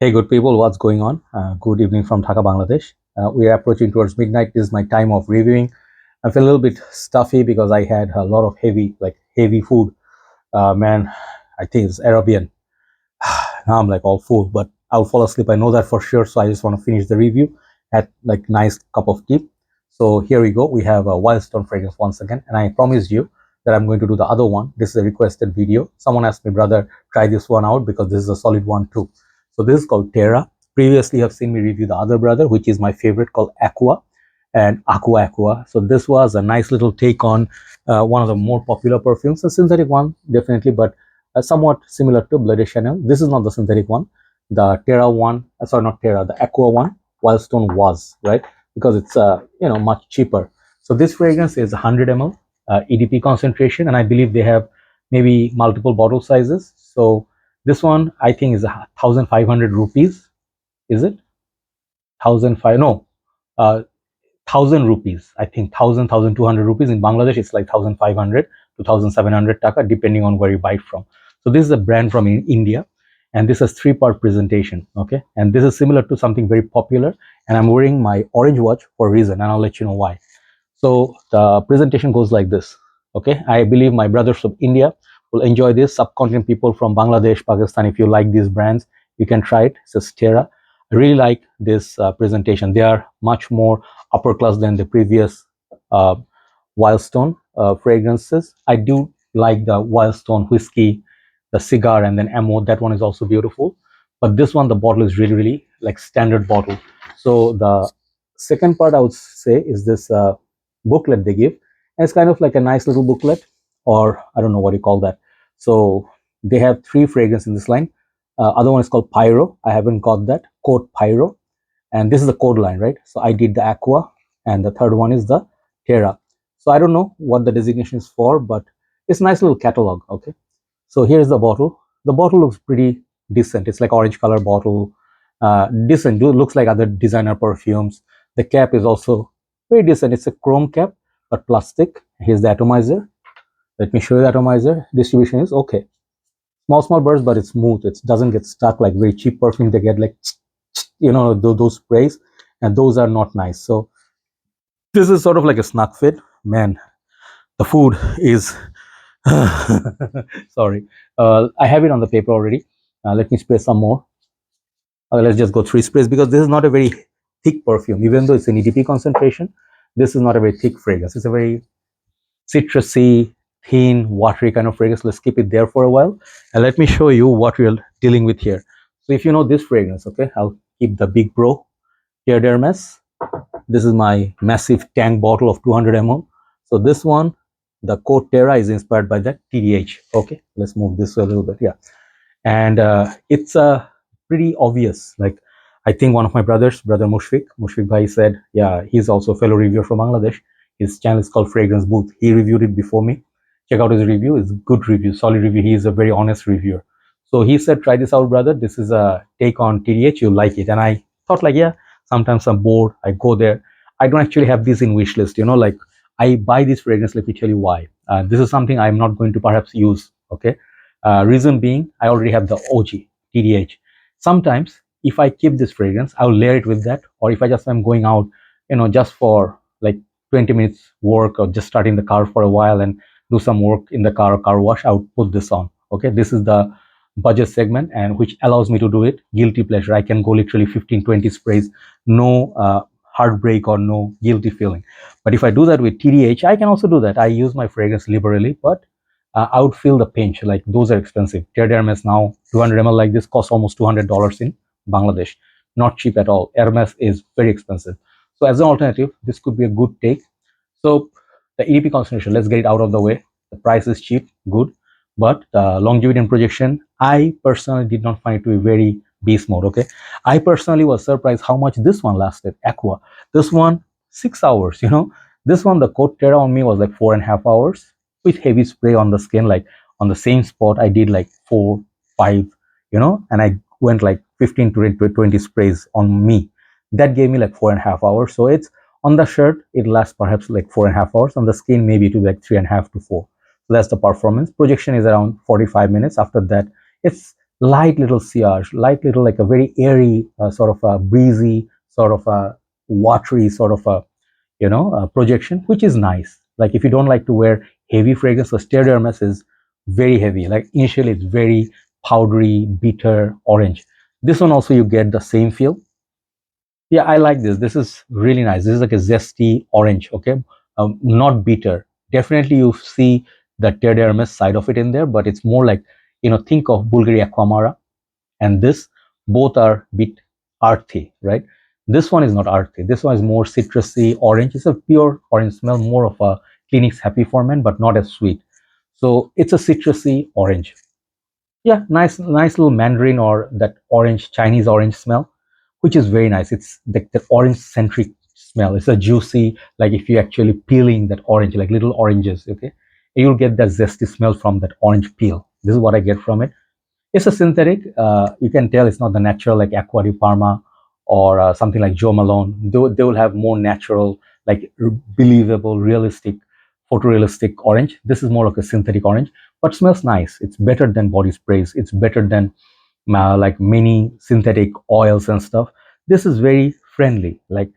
Hey, good people, what's going on? Good evening from Dhaka, Bangladesh. We are approaching towards midnight. This is my time of reviewing. I feel a little bit stuffy because I had a lot of heavy food. Man, I think it's Arabian. Now I'm like all full, but I'll fall asleep. I know that for sure. So I just want to finish the review at like nice cup of tea. So here we go. We have a Wildstone fragrance once again, and I promised you that I'm going to do the other one. This is a requested video. Someone asked me, brother, try this one out because this is a solid one too. So this is called Terra. Previously, you have seen me review the other brother, which is my favorite, called Aqua and Aqua. So this was a nice little take on one of the more popular perfumes, a synthetic one, definitely, but somewhat similar to Bloody Chanel. This is not the synthetic one. The Terra one, sorry, not Terra, the Aqua one, Wildstone was, right? Because it's much cheaper. So this fragrance is 100 ml EDP concentration, and I believe they have maybe multiple bottle sizes. So this one I think is 1,500 rupees. Is it 1,005? No, 1,000 rupees. I think 1,200 rupees in Bangladesh. It's like 1,500 to 1,700 taka, depending on where you buy it from. So this is a brand from India, and this is three-part presentation. Okay, and this is similar to something very popular. And I'm wearing my orange watch for a reason, and I'll let you know why. So the presentation goes like this. Okay, I believe my brothers from India will enjoy this. Subcontinent people from Bangladesh, Pakistan, if you like these brands, you can try it. It's a Terra. I really like this presentation. They are much more upper class than the previous uh, Wildstone fragrances. I do like the Wildstone whiskey, the cigar, and then ammo. That one is also beautiful. But this one, the bottle is really like standard bottle. So the second part I would say is this booklet they give. And it's kind of like a nice little booklet, or I don't know what you call that. So they have three fragrances in this line. Other one is called Pyro. I haven't got that. Code Pyro. And this is the code line, right? So I did the Aqua, and the third one is the Terra. So I don't know what the designation is for, but it's a nice little catalog. Okay. So here's the bottle. The bottle looks pretty decent. It's like orange color bottle. Decent. Looks like other designer perfumes. The cap is also very decent. It's a chrome cap, but plastic. Here's the atomizer. Let me show you the atomizer. Distribution is okay. Small bursts, but it's smooth. It doesn't get stuck like very cheap perfume. They get like those sprays, and those are not nice. So this is sort of like a snug fit. Man, the food is sorry. I have it on the paper already. Let me spray some more. Let's just go 3 sprays because this is not a very thick perfume. Even though it's an EDP concentration, this is not a very thick fragrance. It's a very citrusy, thin, watery kind of fragrance. Let's keep it there for a while, and let me show you what we're dealing with here. So if you know this fragrance, okay, I'll keep the big bro here, hermes. This is my massive tank bottle of 200 ml. So this one, the code Terra, is inspired by that TDH. Okay, let's move this a little bit. Yeah, and it's pretty obvious. Like, I think one of my brothers, brother Mushfiq Bhai, said, yeah, he's also a fellow reviewer from Bangladesh. His channel is called Fragrance Booth. He reviewed it before me. Check out his review. It's good review, solid review. He is a very honest reviewer. So he said, try this out, brother. This is a take on TDH. You'll like it. And I thought, like, yeah, sometimes I'm bored. I go there. I don't actually have this in wish list. Like I buy this fragrance. Let me tell you why. This is something I'm not going to perhaps use. Okay. Reason being, I already have the OG TDH. Sometimes, if I keep this fragrance, I'll layer it with that, or if I just am going out, just for like 20 minutes work, or just starting the car for a while and do some work in the car or car wash, I would put this on. Okay, this is the budget segment, and which allows me to do it guilty pleasure. I can go literally 15-20 sprays, no heartbreak or no guilty feeling. But if I do that with TDH, I can also do that. I use my fragrance liberally, but I would feel the pinch. Like, those are expensive. Hermes now 200 ml like this costs almost $200 in Bangladesh. Not cheap at all. Hermes is very expensive. So as an alternative, this could be a good take. So the EDP concentration, let's get it out of the way. The price is cheap, good, but longevity and projection, I personally did not find it to be very beast mode. Okay, I personally was surprised how much this one lasted. Aqua, this one 6 hours. This one, the coat Terra on me was like 4.5 hours with heavy spray on the skin, like on the same spot. I did like 4, 5, and I went like 15 to 20 sprays on me. That gave me like 4.5 hours. So it's on the shirt, it lasts perhaps like 4.5 hours. On the skin, maybe it will be like 3.5 to 4. So that's the performance. Projection is around 45 minutes. After that, it's light little sillage, light little, like a very airy, sort of a breezy, sort of a watery sort of a, projection, which is nice. Like if you don't like to wear heavy fragrance, so Terre is very heavy. Like initially it's very powdery, bitter, orange. This one also you get the same feel. Yeah, I like this. This is really nice. This is like a zesty orange, okay? Not bitter. Definitely you see the Terre side of it in there, but it's more like, think of Bulgari Aquamara and this, both are bit earthy, right? This one is not earthy. This one is more citrusy orange. It's a pure orange smell, more of a Kleenex Happy Foreman, but not as sweet. So it's a citrusy orange. Yeah, nice little mandarin or that orange, Chinese orange smell, which is very nice. It's the orange centric smell. It's a juicy, like if you actually peeling that orange, like little oranges, okay, you'll get that zesty smell from that orange peel. This is what I get from it. It's a synthetic. You can tell it's not the natural like Aqua di Parma or something like Joe Malone. They will have more natural, like believable, realistic, photorealistic orange. This is more like a synthetic orange, but smells nice. It's better than body sprays. It's better than like many synthetic oils and stuff. This is very friendly, like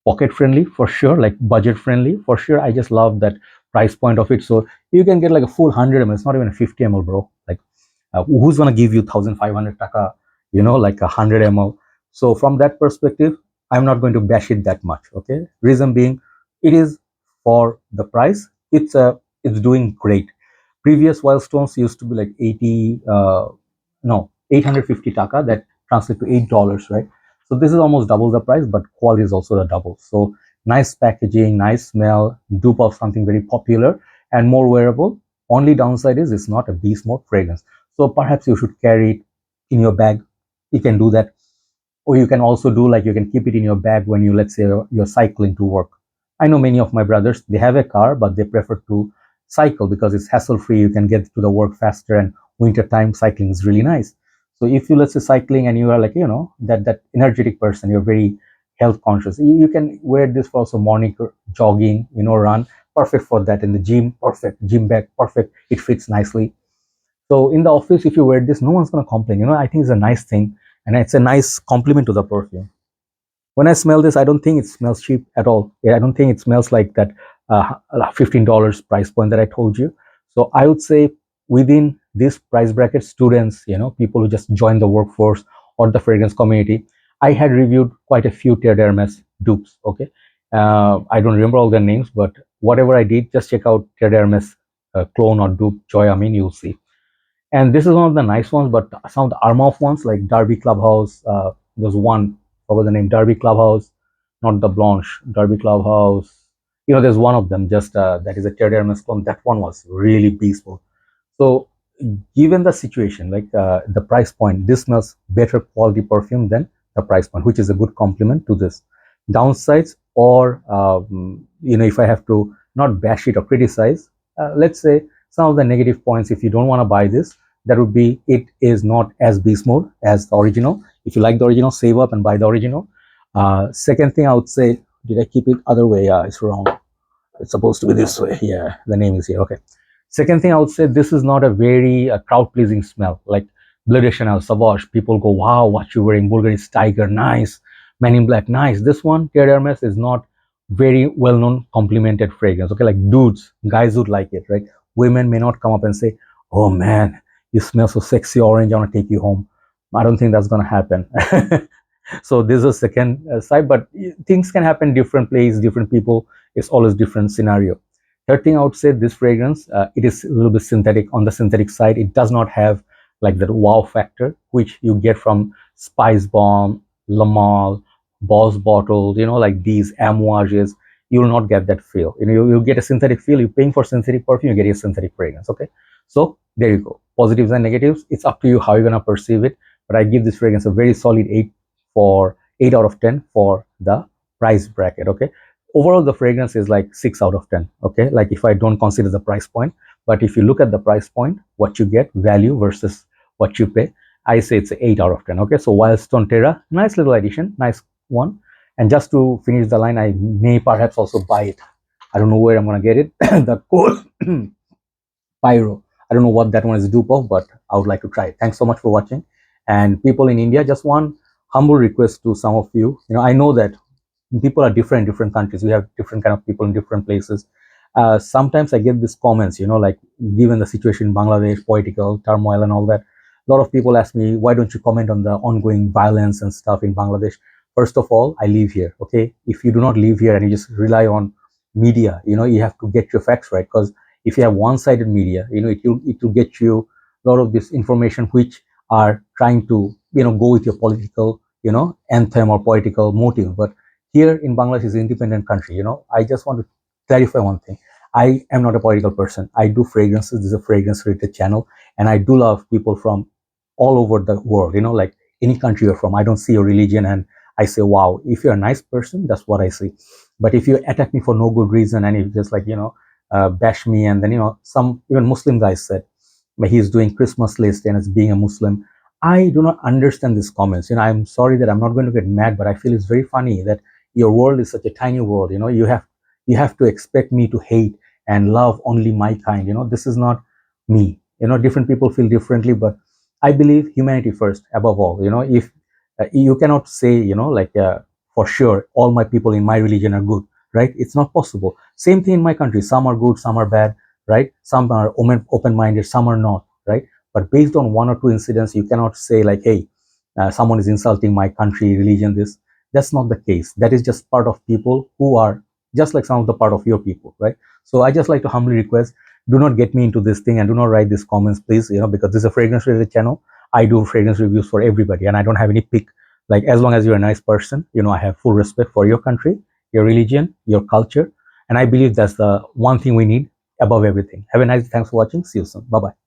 pocket friendly for sure, like budget friendly for sure. I just love that price point of it. So you can get like a full 100 ml. It's not even a 50 ml, bro. Like who's gonna give you 1,500 taka, like 100 ml? So from that perspective, I'm not going to bash it that much. Okay, reason being, it is for the price. It's doing great. Previous Wildstones used to be like 80, no, 850 taka. That translates to $8, right? So this is almost double the price, but quality is also the double. So nice packaging, nice smell, dupe of something very popular and more wearable. Only downside is it's not a beast mode fragrance. So perhaps you should carry it in your bag. You can do that. Or you can also do like you can keep it in your bag when you, let's say, you're cycling to work. I know many of my brothers, they have a car, but they prefer to cycle because it's hassle free. You can get to the work faster, and winter time cycling is really nice. So if you, let's say, cycling and you are like, that energetic person, you're very health conscious, you can wear this for also morning jogging, run. Perfect for that. In the gym, perfect. Gym bag, perfect. It fits nicely. So in the office, if you wear this, no one's gonna complain. I think it's a nice thing, and it's a nice compliment to the perfume. When I smell this, I don't think it smells cheap at all. Yeah, I don't think it smells like that $15 price point that I told you. So I would say within this price bracket, students, people who just join the workforce or the fragrance community, I had reviewed quite a few Terre dupes. Okay, I don't remember all their names, but whatever I did, just check out Terre clone or dupe Joy Amin, you'll see. And this is one of the nice ones, but some of the Armov ones like Derby Clubhouse, there's one, what was the name? Derby Clubhouse, not the Blanche, Derby Clubhouse. There's one of them, just that is a Terre clone. That one was really peaceful. So given the situation, like the price point, this smells better quality perfume than the price point, which is a good compliment to this. Downsides, or if I have to not bash it or criticize, let's say some of the negative points, if you don't want to buy this, that would be it is not as beast mode as the original. If you like the original, save up and buy the original. Second thing I would say, did I keep it other way? Yeah, it's wrong. It's supposed to be this way. Yeah, the name is here. Okay. Second thing I would say, this is not a very crowd pleasing smell like Bleu de Chanel, Sauvage. People go, wow, what you wearing? Bulgari's Tiger, nice. Men in Black, nice. This one, Terre Hermes, is not very well known complimented fragrance. Okay, like dudes, guys would like it, right? Women may not come up and say, oh man, you smell so sexy orange, I want to take you home. I don't think that's going to happen. So this is a second side, but things can happen different place, different people. It's always different scenario. Third thing I would say, this fragrance, it is a little bit synthetic. On the synthetic side, it does not have like that wow factor which you get from Spice Bomb, Lamal, Boss Bottle, like these amouages. You will not get that feel. You get a synthetic feel. You're paying for synthetic perfume, you get a synthetic fragrance. Okay, so there you go. Positives and negatives. It's up to you how you're gonna perceive it. But I give this fragrance a very solid 8 for 8 out of 10 for the price bracket. Okay, overall the fragrance is like 6 out of 10. Okay, like if I don't consider the price point, but if you look at the price point, what you get, value versus what you pay, I say it's 8 out of 10. Okay, so Wildstone Terra, nice little addition, nice one. And just to finish the line, I may perhaps also buy it. I don't know where I'm gonna get it. The cool Pyro, I don't know what that one is dupe of, but I would like to try it. Thanks so much for watching. And people in India, just one humble request to some of you. I know that people are different in different countries. We have different kind of people in different places. Sometimes I get these comments, like given the situation in Bangladesh, political turmoil and all that, a lot of people ask me, why don't you comment on the ongoing violence and stuff in Bangladesh? First of all, I live here. Okay, if you do not live here and you just rely on media, you have to get your facts right, because if you have one-sided media, it will get you a lot of this information which are trying to go with your political anthem or political motive. But here in Bangladesh is an independent country. I just want to clarify one thing. I am not a political person. I do fragrances. This is a fragrance related channel, and I do love people from all over the world. Like any country you're from. I don't see your religion and I say, wow, if you're a nice person, that's what I see. But if you attack me for no good reason and you just like bash me, and then some even Muslim guys said he's doing Christmas list and as being a Muslim. I do not understand these comments. I'm sorry that I'm not going to get mad, but I feel it's very funny that your world is such a tiny world. You have to expect me to hate and love only my kind. This is not me. Different people feel differently, but I believe humanity first above all. If you cannot say like for sure all my people in my religion are good, right? It's not possible. Same thing in my country. Some are good, some are bad, right? Some are open-minded, some are not, right? But based on one or two incidents, you cannot say like, hey, someone is insulting my country, religion, this. That's not the case. That is just part of people who are just like some of the part of your people, right? So I just like to humbly request, do not get me into this thing and do not write these comments, please, because this is a fragrance related channel. I do fragrance reviews for everybody and I don't have any pick. Like, as long as you're a nice person, I have full respect for your country, your religion, your culture. And I believe that's the one thing we need above everything. Have a nice day. Thanks for watching. See you soon. Bye-bye.